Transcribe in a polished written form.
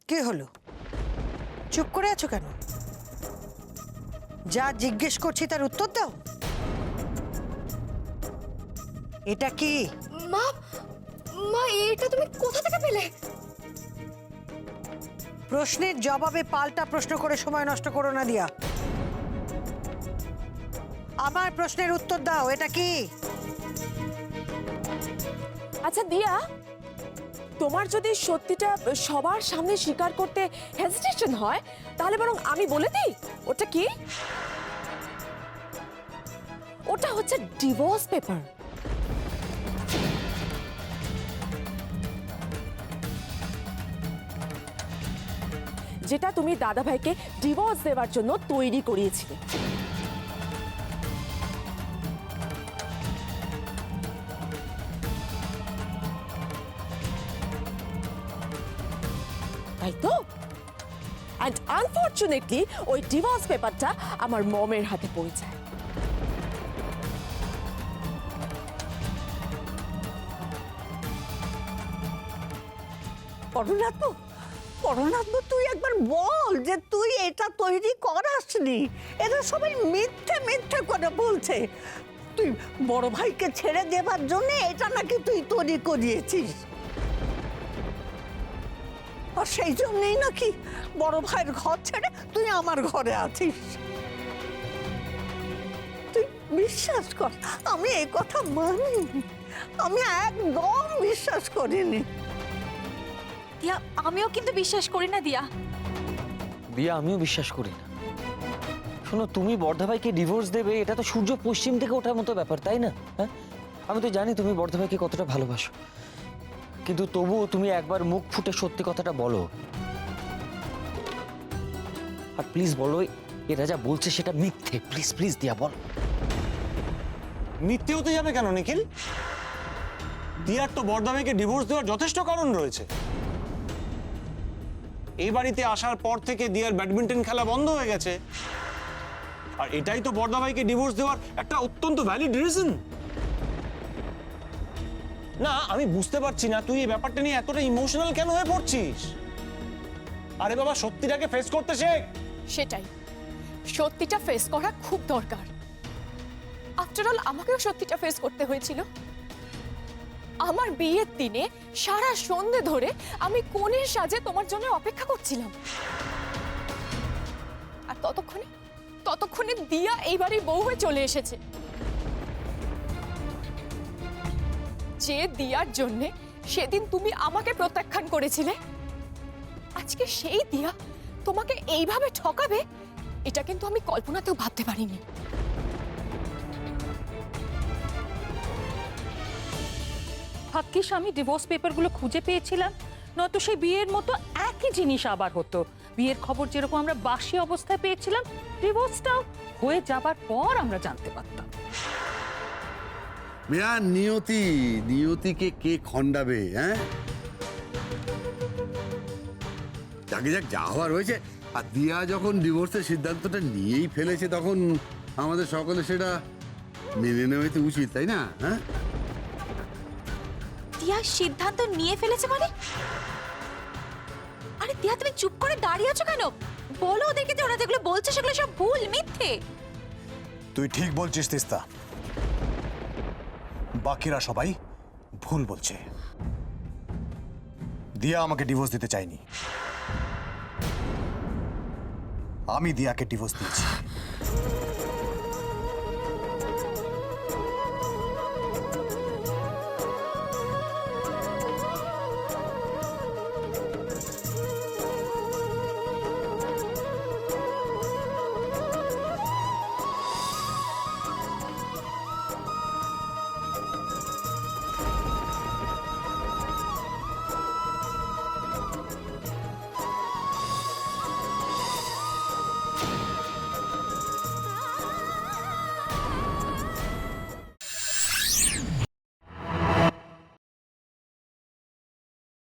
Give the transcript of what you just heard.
কি হলো? চুপ করে আছো কেন? যা জিজ্ঞেস করছি তার উত্তর দাও। এটা কি? মা, মা এটা তুমি কোথা থেকে পেলে? প্রশ্নের জবাবে পাল্টা প্রশ্ন করে সময় নষ্ট করো না দিয়া। আমার প্রশ্নের উত্তর দাও, এটা কি? আচ্ছা দিয়া, তোমার যদি সত্যিটা সবার সামনে স্বীকার করতে হেজিটেশন হয় তাহলে বরং আমি বলে দিই ওটা কি। ওটা হচ্ছে ডিভোর্স পেপার। যেটা তুমি দাদাভাইকে ডিভোর্স দেওয়ার জন্য তৈরি করিয়েছিলে। তাই তো? অ্যান্ড আনফরচুনেটলি ওই ডিভোর্স পেপারটা আমার মমের হাতে পড়ে যায়। পরনাত্ম তুই একবার বল যে তুই এটা তৈরি করাসনি। এরা সবাই মিথ্যে মিথ্যে করে বলছে তুই বড় ভাইকে ছেড়ে দেবার জন্য এটা নাকি তুই তৈরি করিয়েছিস, আর সেই জন্যই নাকি বড় ভাইয়ের ঘর ছেড়ে তুই আমার ঘরে আছিস। তুই বিশ্বাস কর, আমি এই কথা মানিনি, আমি একদম বিশ্বাস করিনি। দিয়া, আমিও কিন্তু বিশ্বাস করি না দিয়া। দিয়া, আমিও বিশ্বাস করি না। শোনো, তুমি বর্ধা ভাইকে ডিভোর্স দেবে এটা তো সূর্য পশ্চিম থেকে ওঠার মতো ব্যাপার, তাই না? হ্যাঁ, আমি তো জানি তুমি বর্ধা ভাইকে কতটা ভালোবাসো, কিন্তু তবুও তুমি একবার মুখ ফুটে সত্যি কথাটা বলো। আর প্লিজ বলো এরা যা বলছে সেটা মিথ্যে। প্লিজ প্লিজ দিয়া বল। মিথ্যে হতে যাবে কেন নিখিল? দিয়ার তো বর্ধা ভাইকে ডিভোর্স দেওয়ার যথেষ্ট কারণ রয়েছে। এই বাড়িতে আসার পর থেকে দিয়ার ব্যাডমিন্টন খেলা বন্ধ হয়ে গেছে, আর এটাই তো বর্ধা ভাইকে ডিভোর্স দেওয়ার একটা অত্যন্ত ভ্যালিড রিজন। না, আমি বুঝতে পারছি না তুই এই ব্যাপারটা নিয়ে এতটা ইমোশনাল কেন হয়ে পড়ছিস। আরে বাবা, সত্যিটাকে ফেস করতে শেখ। সেটাই, সত্যিটা ফেস করা খুব দরকার। আফটার অল আমাকেও সত্যিটা ফেস করতে হয়েছিল। আমার বিয়ের দিনে সারা সন্ধে ধরে আমি কোণের সাজে তোমার জন্য অপেক্ষা করছিলাম, আর ততক্ষণে দিয়া এই বাড়ির বউ হয়ে চলে এসেছে। যে দিয়ার জন্য সেদিন তুমি আমাকে প্রত্যাখ্যান করেছিলে, আজকে সেই দিয়া তোমাকে এইভাবে ঠকাবে, এটা কিন্তু আমি কল্পনাতেও ভাবতে পারিনি। ভাগ্যিস আমি ডিভোর্স পেপারগুলো খুঁজে পেয়েছিলাম, নয়তো সেই বিয়ের মতো একই জিনিস আবার হতো। বিয়ের খবর যেরকম আমরা বাসি অবস্থায় পেয়েছিলাম, ডিভোর্সটাও হয়ে যাবার পর আমরা জানতে পারতাম। মেয়া, নিয়তিকে কে খণ্ডাবে? হ্যাঁ, যাকে যাক যা হওয়ার হয়েছে। আর দিয়া যখন ডিভোর্সের সিদ্ধান্তটা নিয়েই ফেলেছে তখন আমাদের সকলে সেটা মেনে নেওয়াই তো উচিত, তাই না? হ্যাঁ, দিয়া সিদ্ধান্ত নিয়ে ফেলেছে মানে? আরে দিয়া, তুমি চুপ করে দাঁড়িয়ে আছো কেন? বলো ওদেরকে যে ওরা যেগুলো বলছে সেগুলো সব ভুল, মিথ্যে। তুই ঠিক বলছিস তিস্তা, বাকিরা সবাই ভুল বলছে। দিয়া আমাকে ডিভোর্স দিতে চাইনি, আমি দিয়াকে ডিভোর্স দিয়েছি।